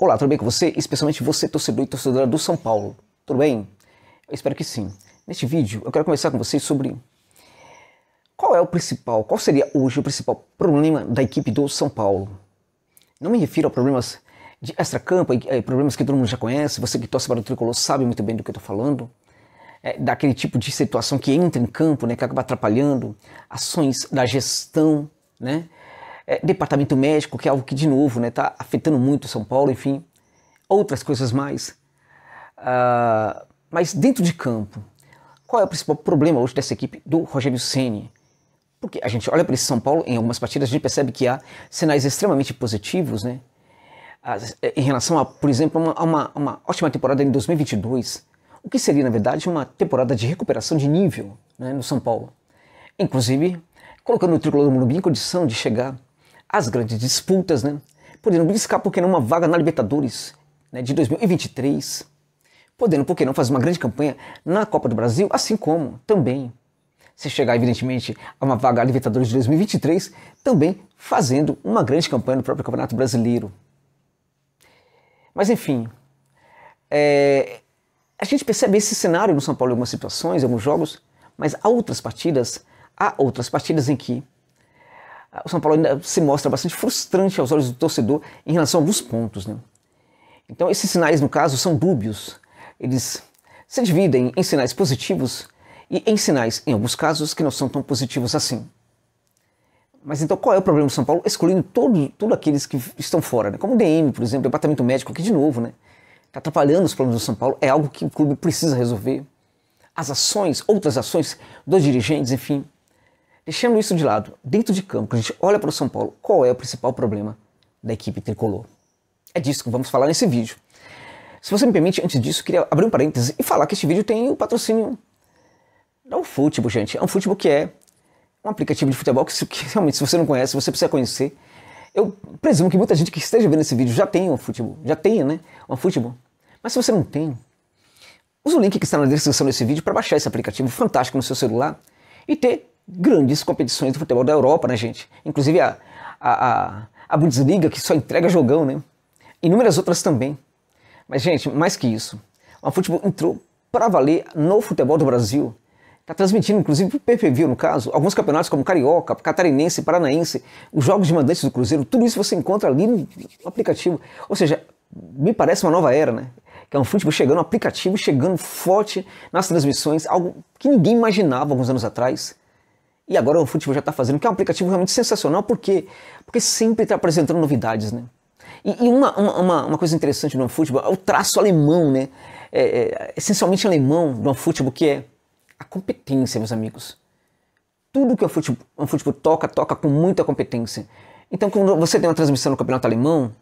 Olá, tudo bem com você? Especialmente você, torcedor e torcedora do São Paulo. Tudo bem? Eu espero que sim. Neste vídeo, eu quero conversar com vocês sobre qual seria hoje o principal problema da equipe do São Paulo. Não me refiro a problemas de extracampo, problemas que todo mundo já conhece, você que torce para o Tricolor sabe muito bem do que eu estou falando, daquele tipo de situação que entra em campo, né, que acaba atrapalhando ações da gestão, né? Departamento médico, que é algo que, de novo, está afetando muito o São Paulo, enfim, outras coisas mais. Mas dentro de campo, qual é o principal problema hoje dessa equipe do Rogério Ceni? Porque a gente olha para esse São Paulo, em algumas partidas, a gente percebe que há sinais extremamente positivos, né? Em relação a, por exemplo, a uma ótima temporada em 2022, o que seria, na verdade, uma temporada de recuperação de nível, né, no São Paulo. Inclusive, colocando o Tricolor do Morumbi em condição de chegar às grandes disputas, né? Podendo buscar, por que não, uma vaga na Libertadores, né, de 2023, podendo, por que não, fazer uma grande campanha na Copa do Brasil, assim como também, se chegar, evidentemente, a uma vaga na Libertadores de 2023, também fazendo uma grande campanha no próprio Campeonato Brasileiro. Mas, enfim, a gente percebe esse cenário no São Paulo em algumas situações, em alguns jogos, mas há outras partidas em que o São Paulo ainda se mostra bastante frustrante aos olhos do torcedor em relação a alguns pontos, né? Então esses sinais, no caso, são dúbios. Eles se dividem em sinais positivos e em sinais, em alguns casos, que não são tão positivos assim. Mas então qual é o problema do São Paulo? Excluindo todos aqueles que estão fora, né? Como o DM, por exemplo, o departamento médico, que de novo, né, está atrapalhando os problemas do São Paulo, é algo que o clube precisa resolver. As ações, outras ações dos dirigentes, enfim. Deixando isso de lado, dentro de campo, quando a gente olha para o São Paulo, qual é o principal problema da equipe tricolor? É disso que vamos falar nesse vídeo. Se você me permite, antes disso, eu queria abrir um parêntese e falar que este vídeo tem o patrocínio da Ufutbol, gente. É um Futebol que é um aplicativo de futebol que realmente, se você não conhece, você precisa conhecer. Eu presumo que muita gente que esteja vendo esse vídeo já tem um Futebol, né, um Futebol. Mas se você não tem, usa o link que está na descrição desse vídeo para baixar esse aplicativo fantástico no seu celular e ter grandes competições do futebol da Europa, né, gente? Inclusive a Bundesliga, que só entrega jogão, né? Inúmeras outras também. Mas, gente, mais que isso, o Futebol entrou para valer no futebol do Brasil. Está transmitindo, inclusive, o PPV, no caso, alguns campeonatos como Carioca, Catarinense, Paranaense, os jogos de mandantes do Cruzeiro, tudo isso você encontra ali no aplicativo. Ou seja, me parece uma nova era, né? Que é um futebol chegando no aplicativo, chegando forte nas transmissões, algo que ninguém imaginava alguns anos atrás. E agora o Futebol já está fazendo, que é um aplicativo realmente sensacional, por quê? Porque sempre está apresentando novidades, né? E uma coisa interessante do Futebol é o traço alemão, né? Essencialmente alemão do Futebol, que é a competência, meus amigos. Tudo que o Futebol toca com muita competência. Então, quando você tem uma transmissão no campeonato alemão,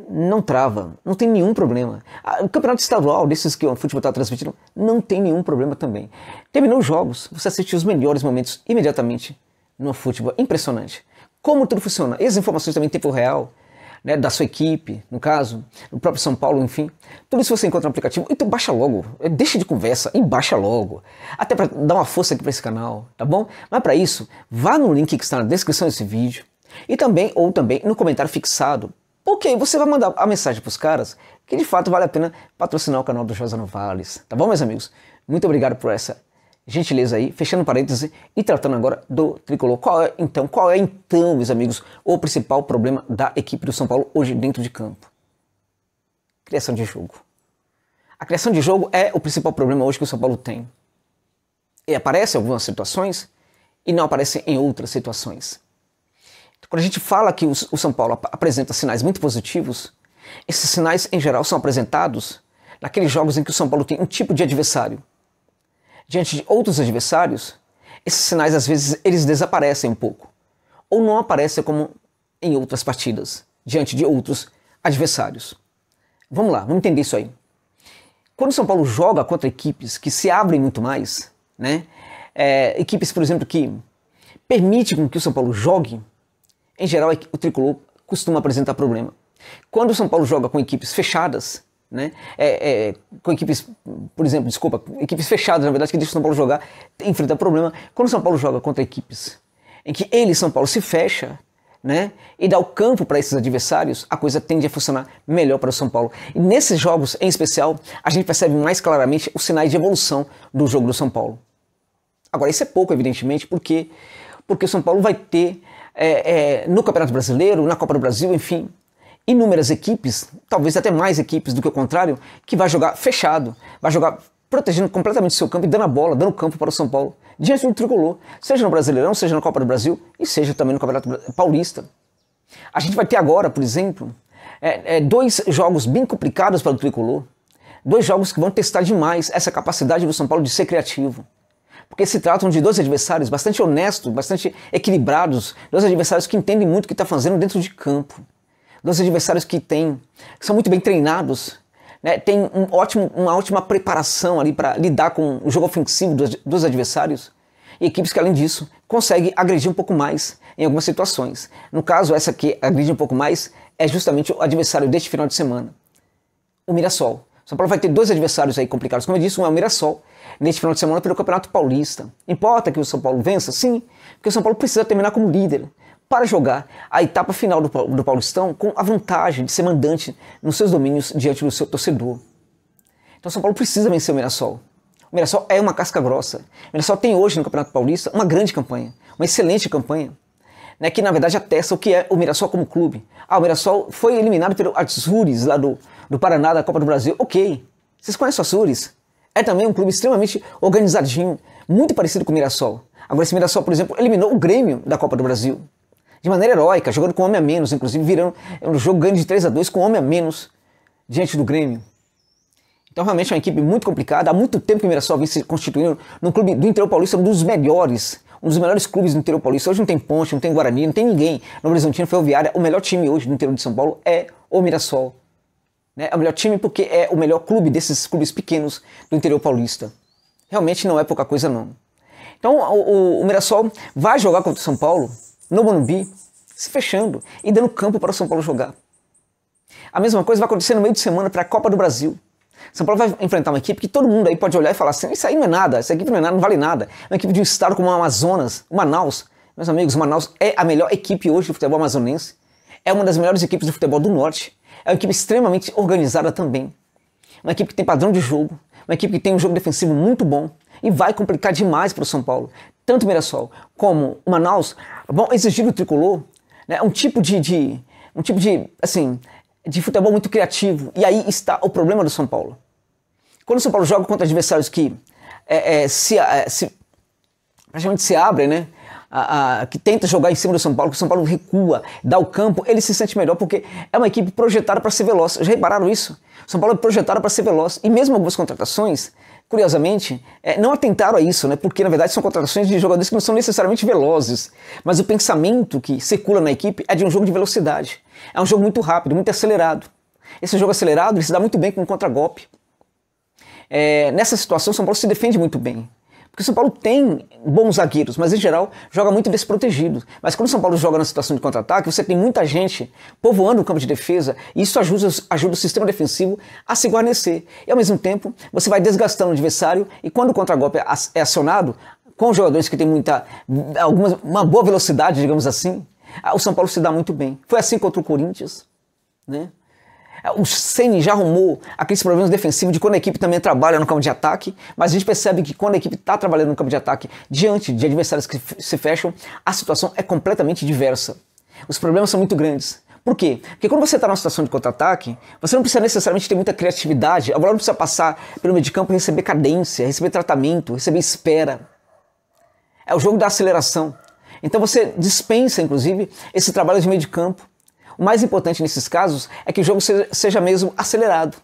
não trava, não tem nenhum problema. O campeonato estadual, desses que o Futebol está transmitindo, não tem nenhum problema também. Terminou os jogos, você assistiu os melhores momentos imediatamente no Futebol. Impressionante. Como tudo funciona. E as informações também em tempo real, né, da sua equipe, no caso, do próprio São Paulo, enfim. Tudo isso você encontra no aplicativo. Então baixa logo, deixa de conversa e baixa logo. Até para dar uma força aqui para esse canal, tá bom? Mas para isso, vá no link que está na descrição desse vídeo e também, ou também no comentário fixado. Porque você vai mandar a mensagem para os caras que de fato vale a pena patrocinar o canal do Josa Novales. Tá bom, meus amigos? Muito obrigado por essa gentileza aí. Fechando parêntese e tratando agora do Tricolor. Qual é então, meus amigos, o principal problema da equipe do São Paulo hoje dentro de campo? Criação de jogo. A criação de jogo é o principal problema hoje que o São Paulo tem. E aparece em algumas situações e não aparece em outras situações. Quando a gente fala que o São Paulo apresenta sinais muito positivos, esses sinais, em geral, são apresentados naqueles jogos em que o São Paulo tem um tipo de adversário. Diante de outros adversários, esses sinais, às vezes, eles desaparecem um pouco. Ou não aparecem como em outras partidas, diante de outros adversários. Vamos lá, vamos entender isso aí. Quando o São Paulo joga contra equipes que se abrem muito mais, né? Equipes, por exemplo, que permitem com que o São Paulo jogue, em geral, o Tricolor costuma apresentar problema. Quando o São Paulo joga com equipes fechadas, né, com equipes, por exemplo, equipes fechadas, na verdade, que deixam o São Paulo jogar, enfrenta problema. Quando o São Paulo joga contra equipes em que ele, São Paulo, se fecha, né, e dar o campo para esses adversários, a coisa tende a funcionar melhor para o São Paulo. E nesses jogos em especial, a gente percebe mais claramente os sinais de evolução do jogo do São Paulo. Agora, isso é pouco, evidentemente, porque o São Paulo vai ter, no Campeonato Brasileiro, na Copa do Brasil, enfim, inúmeras equipes, talvez até mais equipes do que o contrário, que vai jogar fechado, vai jogar protegendo completamente o seu campo e dando a bola, dando campo para o São Paulo, diante do tricolor, seja no Brasileirão, seja na Copa do Brasil e seja também no Campeonato Paulista. A gente vai ter agora, por exemplo, dois jogos bem complicados para o tricolor, dois jogos que vão testar demais essa capacidade do São Paulo de ser criativo. Porque se tratam de dois adversários bastante honestos, bastante equilibrados, dois adversários que entendem muito o que está fazendo dentro de campo, dois adversários que são muito bem treinados, né, tem uma ótima preparação ali para lidar com o jogo ofensivo dos adversários, e equipes que, além disso, conseguem agredir um pouco mais em algumas situações. No caso, essa que agride um pouco mais é justamente o adversário deste final de semana, o Mirassol. São Paulo vai ter dois adversários aí complicados, como eu disse, um é o Mirassol, neste final de semana pelo Campeonato Paulista. Importa que o São Paulo vença? Sim, porque o São Paulo precisa terminar como líder para jogar a etapa final do Paulistão com a vantagem de ser mandante nos seus domínios diante do seu torcedor. Então o São Paulo precisa vencer o Mirassol. O Mirassol é uma casca grossa. O Mirassol tem hoje no Campeonato Paulista uma grande campanha, uma excelente campanha, né, que na verdade atesta o que é o Mirassol como clube. O Mirassol foi eliminado pelo Azzurri lá do Paraná da Copa do Brasil. Ok, vocês conhecem o Azzurri? É também um clube extremamente organizadinho, muito parecido com o Mirassol. Agora esse Mirassol, por exemplo, eliminou o Grêmio da Copa do Brasil de maneira heróica, jogando com um homem a menos, inclusive virando um jogo ganho de 3-2 com um homem a menos diante do Grêmio. Então realmente é uma equipe muito complicada. Há muito tempo que o Mirassol vem se constituindo num clube do interior paulista, um dos melhores clubes do interior paulista. Hoje não tem Ponte, não tem Guarani, não tem ninguém. No Horizontino Ferroviária, o melhor time hoje do interior de São Paulo é o Mirassol. É o melhor time porque é o melhor clube desses clubes pequenos do interior paulista. Realmente não é pouca coisa não. Então o Mirassol vai jogar contra o São Paulo no Morumbi, se fechando e dando campo para o São Paulo jogar. A mesma coisa vai acontecer no meio de semana para a Copa do Brasil. São Paulo vai enfrentar uma equipe que todo mundo aí pode olhar e falar assim, isso aí não é nada, essa equipe não é nada, não vale nada. É uma equipe de um estado como o Amazonas, o Manaus. Meus amigos, o Manaus é a melhor equipe hoje do futebol amazonense. É uma das melhores equipes do futebol do Norte. É uma equipe extremamente organizada também. Uma equipe que tem padrão de jogo, uma equipe que tem um jogo defensivo muito bom e vai complicar demais para o São Paulo. Tanto o Mirassol como o Manaus vão exigir do tricolor, né, um tipo de futebol muito criativo. E aí está o problema do São Paulo. Quando o São Paulo joga contra adversários que praticamente se abrem, né, que tenta jogar em cima do São Paulo, que o São Paulo recua, dá o campo, ele se sente melhor porque é uma equipe projetada para ser veloz. Já repararam isso? O São Paulo é projetado para ser veloz. E mesmo algumas contratações, curiosamente, não atentaram a isso, né? Porque na verdade são contratações de jogadores que não são necessariamente velozes, mas o pensamento que circula na equipe é de um jogo de velocidade. É um jogo muito rápido, muito acelerado. Esse jogo acelerado ele se dá muito bem com um contragolpe. Nessa situação, o São Paulo se defende muito bem. Porque o São Paulo tem bons zagueiros, mas em geral joga muito desprotegido. Mas quando o São Paulo joga na situação de contra-ataque, você tem muita gente povoando o campo de defesa e isso ajuda o sistema defensivo a se guarnecer. E ao mesmo tempo, você vai desgastando o adversário e quando o contra-golpe é acionado, com jogadores que têm uma boa velocidade, digamos assim, o São Paulo se dá muito bem. Foi assim contra o Corinthians, né? O Ceni já arrumou aqueles problemas defensivos de quando a equipe também trabalha no campo de ataque, mas a gente percebe que quando a equipe está trabalhando no campo de ataque diante de adversários que se fecham, a situação é completamente diversa. Os problemas são muito grandes. Por quê? Porque quando você está numa situação de contra-ataque, você não precisa necessariamente ter muita criatividade, a bola não precisa passar pelo meio de campo e receber cadência, receber tratamento, receber espera. É o jogo da aceleração. Então você dispensa, inclusive, esse trabalho de meio de campo. O mais importante nesses casos é que o jogo seja mesmo acelerado.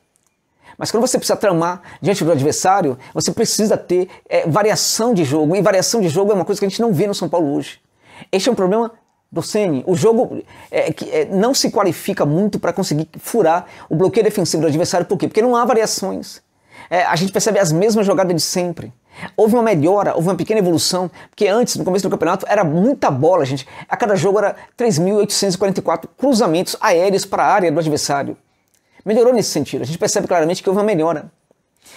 Mas quando você precisa tramar diante do adversário, você precisa ter variação de jogo. E variação de jogo é uma coisa que a gente não vê no São Paulo hoje. Este é um problema do Ceni. O jogo não se qualifica muito para conseguir furar o bloqueio defensivo do adversário. Por quê? Porque não há variações. A gente percebe as mesmas jogadas de sempre. Houve uma melhora, houve uma pequena evolução, porque antes, no começo do campeonato, era muita bola, gente. A cada jogo era 3.844 cruzamentos aéreos para a área do adversário. Melhorou nesse sentido, a gente percebe claramente que houve uma melhora.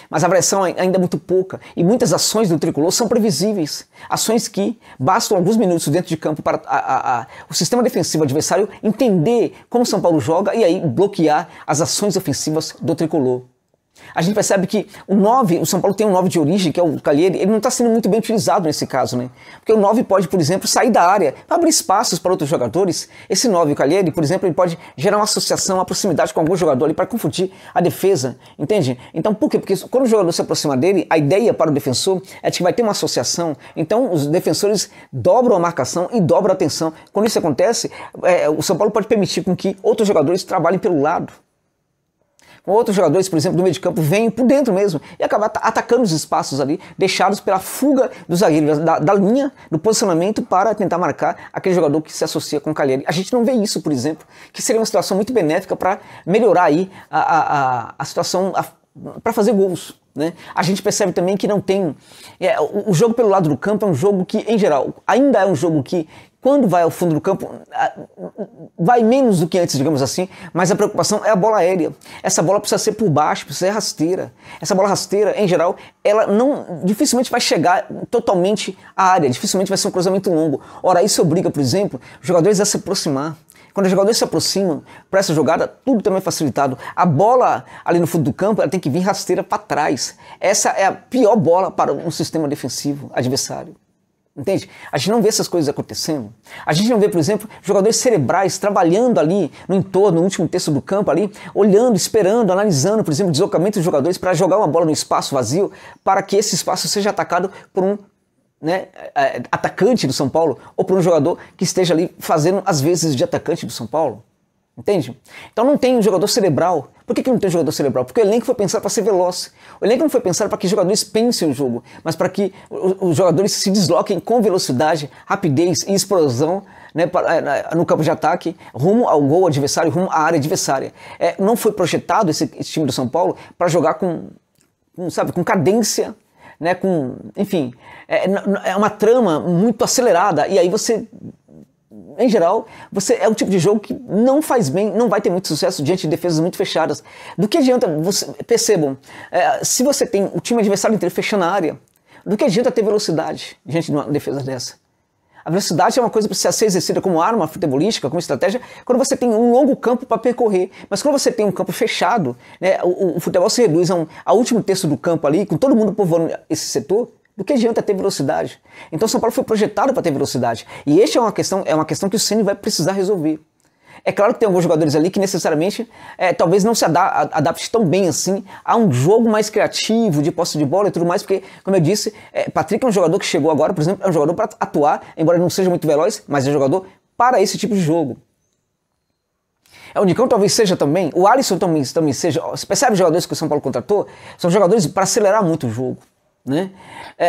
Mas a variação ainda é muito pouca e muitas ações do tricolor são previsíveis. Ações que bastam alguns minutos dentro de campo para o sistema defensivo adversário entender como o São Paulo joga e aí bloquear as ações ofensivas do tricolor. A gente percebe que o São Paulo tem um 9 de origem, que é o Calheri, ele não está sendo muito bem utilizado nesse caso, né? Porque o 9 pode, por exemplo, sair da área para abrir espaços para outros jogadores. Esse 9, o Calheri, por exemplo, ele pode gerar uma associação, uma proximidade com algum jogador ali para confundir a defesa, entende? Então, por quê? Porque quando o jogador se aproxima dele, a ideia para o defensor é de que vai ter uma associação. Então, os defensores dobram a marcação e dobram a atenção. Quando isso acontece, o São Paulo pode permitir com que outros jogadores trabalhem pelo lado. Outros jogadores, por exemplo, do meio de campo, vêm por dentro mesmo e acabam atacando os espaços ali, deixados pela fuga do zagueiro, da linha, do posicionamento para tentar marcar aquele jogador que se associa com o Calheri. A gente não vê isso, por exemplo, que seria uma situação muito benéfica para melhorar aí a situação, para fazer gols. Né? A gente percebe também que não tem... o jogo pelo lado do campo é um jogo que, em geral, ainda é um jogo que, quando vai ao fundo do campo, vai menos do que antes, digamos assim, mas a preocupação é a bola aérea. Essa bola precisa ser por baixo, precisa ser rasteira. Essa bola rasteira, em geral, ela dificilmente vai chegar totalmente à área, dificilmente vai ser um cruzamento longo. Ora, isso obriga, por exemplo, os jogadores a se aproximar. Quando os jogadores se aproximam para essa jogada, tudo também é facilitado. A bola ali no fundo do campo, ela tem que vir rasteira para trás. Essa é a pior bola para um sistema defensivo adversário. Entende? A gente não vê essas coisas acontecendo. A gente não vê, por exemplo, jogadores cerebrais trabalhando ali no entorno, no último terço do campo ali, olhando, esperando, analisando, por exemplo, o deslocamento dos jogadores para jogar uma bola no espaço vazio, para que esse espaço seja atacado por um atacante do São Paulo ou por um jogador que esteja ali fazendo as vezes de atacante do São Paulo. Entende? Então não tem um jogador cerebral. Por que não tem um jogador cerebral? Porque o elenco foi pensado para ser veloz. O elenco não foi pensado para que os jogadores pensem o jogo, mas para que os jogadores se desloquem com velocidade, rapidez e explosão, né, no campo de ataque, rumo ao gol adversário, rumo à área adversária. Não foi projetado esse time do São Paulo para jogar com cadência, né, enfim, é uma trama muito acelerada, e aí você... Em geral, é um tipo de jogo que não faz bem, não vai ter muito sucesso diante de defesas muito fechadas. Do que adianta, percebam, se você tem o time adversário inteiro fechando a área, do que adianta ter velocidade diante de uma defesa dessa? A velocidade é uma coisa que precisa ser exercida como arma futebolística, como estratégia, quando você tem um longo campo para percorrer. Mas quando você tem um campo fechado, né, o futebol se reduz ao último terço do campo ali, com todo mundo povoando esse setor. Do que adianta ter velocidade? Então São Paulo foi projetado para ter velocidade. E esta é uma questão que o Ceni vai precisar resolver. É claro que tem alguns jogadores ali que necessariamente talvez não se adapte tão bem assim a um jogo mais criativo, de posse de bola e tudo mais, porque, como eu disse, Patrick é um jogador que chegou agora, por exemplo, é um jogador para atuar, embora não seja muito veloz, mas é um jogador para esse tipo de jogo. O Nicão talvez seja também, o Alisson também seja. Você percebe os jogadores que o São Paulo contratou? São jogadores para acelerar muito o jogo. Né?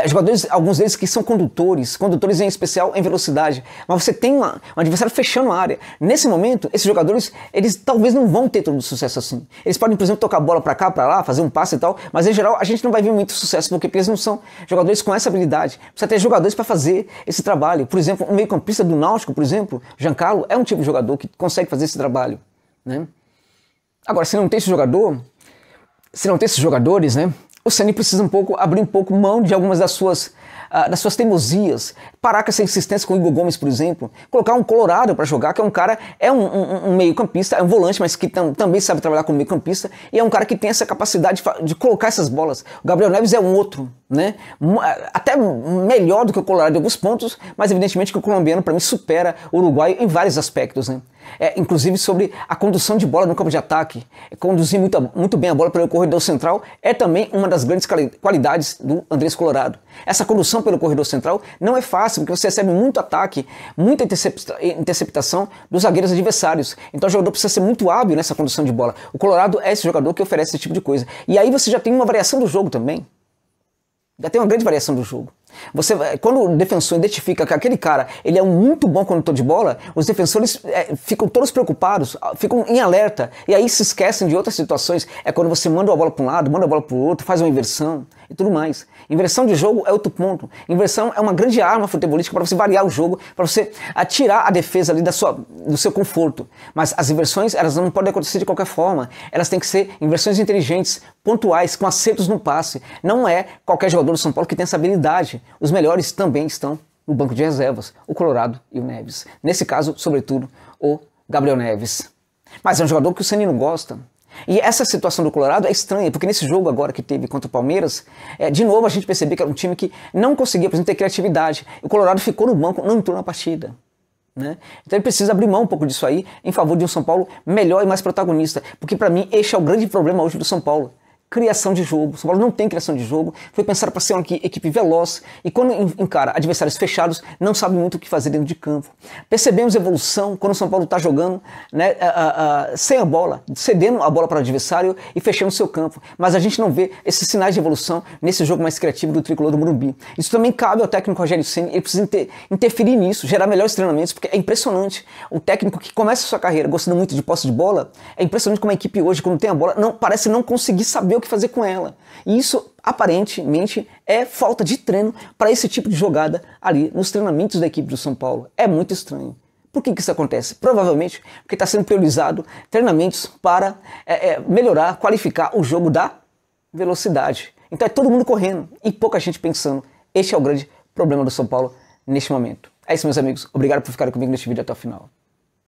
Jogadores, alguns deles que são condutores em especial em velocidade, mas você tem um adversário fechando a área. Nesse momento, esses jogadores, eles talvez não vão ter todo o sucesso assim. Eles podem, por exemplo, tocar a bola para cá, para lá, fazer um passe e tal, mas em geral a gente não vai ver muito sucesso, porque eles não são jogadores com essa habilidade. Precisa ter jogadores para fazer esse trabalho. Por exemplo, um meio-campista do Náutico, por exemplo, Giancarlo, é um tipo de jogador que consegue fazer esse trabalho. Né? Agora, se não tem esse jogador, se não tem esses jogadores, né? O Ceni precisa abrir um pouco mão de algumas das suas teimosias, parar com essa insistência com o Igor Gomes, por exemplo, colocar um Colorado para jogar, que é um cara, um meio-campista, é um volante, mas que também sabe trabalhar como meio-campista, e é um cara que tem essa capacidade de colocar essas bolas. O Gabriel Neves é um outro, né? Até melhor do que o Colorado em alguns pontos, mas evidentemente que o colombiano, para mim, supera o uruguaio em vários aspectos, né? Inclusive sobre a condução de bola no campo de ataque. Conduzir muito bem a bola pelo corredor central é também uma das grandes qualidades do Andrés Colorado. Essa condução pelo corredor central não é fácil, porque você recebe muito ataque, muita interceptação dos zagueiros adversários. Então o jogador precisa ser muito hábil nessa condução de bola. O Colorado é esse jogador que oferece esse tipo de coisa. E aí você já tem uma variação do jogo também. Já tem uma grande variação do jogo. Quando o defensor identifica que aquele cara ele é um muito bom condutor de bola, os defensores ficam todos preocupados, ficam em alerta, e aí se esquecem de outras situações. É quando você manda a bola para um lado, manda a bola para o outro, faz uma inversão. e tudo mais. Inversão de jogo é outro ponto. Inversão é uma grande arma futebolística para você variar o jogo, para você tirar a defesa ali do seu conforto. Mas as inversões, elas não podem acontecer de qualquer forma. Elas têm que ser inversões inteligentes, pontuais, com acertos no passe. Não é qualquer jogador do São Paulo que tem essa habilidade. Os melhores também estão no banco de reservas, o Colorado e o Neves. Nesse caso, sobretudo, o Gabriel Neves. Mas é um jogador que o Ceni não gosta. E essa situação do Colorado é estranha, porque nesse jogo agora que teve contra o Palmeiras, de novo a gente percebeu que era um time que não conseguia, por exemplo, ter criatividade. O Colorado ficou no banco, não entrou na partida. Né? Então ele precisa abrir mão um pouco disso aí, em favor de um São Paulo melhor e mais protagonista. Porque para mim esse é o grande problema hoje do São Paulo. Criação de jogo. O São Paulo não tem criação de jogo, foi pensado para ser uma equipe veloz e quando encara adversários fechados, não sabe muito o que fazer dentro de campo. Percebemos evolução quando o São Paulo está jogando, né, sem a bola, cedendo a bola para o adversário e fechando o seu campo. Mas a gente não vê esses sinais de evolução nesse jogo mais criativo do Tricolor do Morumbi. Isso também cabe ao técnico Rogério Ceni, ele precisa interferir nisso, gerar melhores treinamentos, porque é impressionante. O técnico que começa a sua carreira gostando muito de posse de bola, é impressionante como a equipe hoje, quando tem a bola, parece não conseguir saber o que fazer com ela. E isso, aparentemente, é falta de treino para esse tipo de jogada ali nos treinamentos da equipe do São Paulo. É muito estranho. Por que isso acontece? Provavelmente porque está sendo priorizado treinamentos para melhorar, qualificar o jogo da velocidade. Então é todo mundo correndo e pouca gente pensando. Este é o grande problema do São Paulo neste momento. É isso, meus amigos. Obrigado por ficarem comigo neste vídeo até o final.